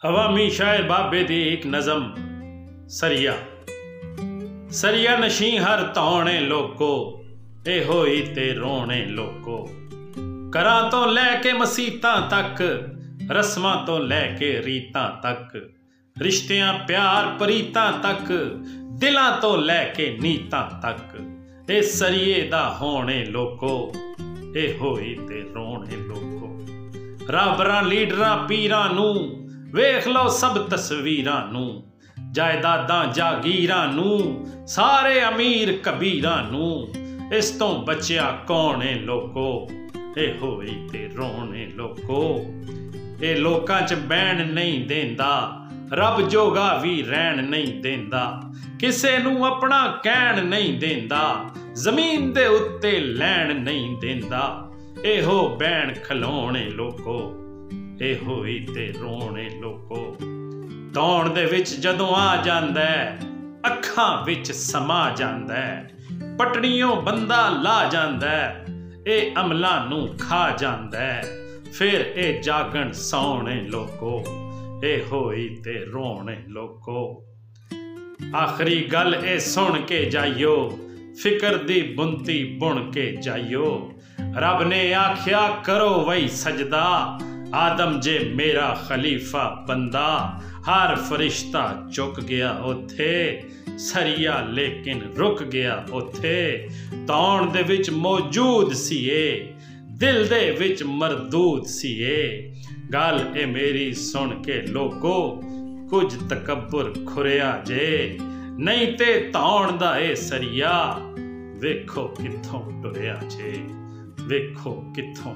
अवामी शायर बाबे दी एक नज़म सरिया। सरिया नशी हर तौने लोको ए होई ते रोने लोको। करां तो लैके मसीतां तक, रस्मां तो लैके रीतां तक, रिश्तियां प्यार परीतां तक, दिलां तो लैके नीतां तक। ए सरिये दा होने लोको ए होई ते रोने लोको। रबरां लीडरां पीरां नूं वेख लो सब तस्वीरां नूं, जायदादां जागीरां नूं, सारे अमीर कबीरां नूं। इस तो बचिया कौन है लोको ए होई ते रोने लोको। ए लोकां च बैण नहीं देंदा, रब जोगा भी रहन नहीं देंदा, किसे नूं अपना कहण नहीं देंदा, जमीन दे उत्ते लैण नहीं देंदा। एहो बैण खलोणे लोको ए होई ते रोने लोको। दौड़ दे विच जदों आ जांदा है, अखां विच समा जांदा है, पटड़ियों बंदा ला जांदा है, ए अमलां नूं खा जांदा है। फिर ए जागण सौणे लोको ए होई ते रोने लोको। आखरी गल ए सुन के जाइयो, फिकर दी बुनती बुन के जाइयो। रब ने आख्या करो वही सजदा, आदम जे मेरा खलीफा बंदा। हर फरिश्ता चुक गया उथे, सरिया लेकिन रुक गया उथे। तौण दे विच मौजूद सी ए, दिल दे विच मरदूद सी ए। गल ए मेरी सुन के लोको, कुछ तकब्बुर खुरिया जे, नहीं ते तौण दा ए सरिया, वेखो कित्थों टुरिया जे, वेखो कित्थों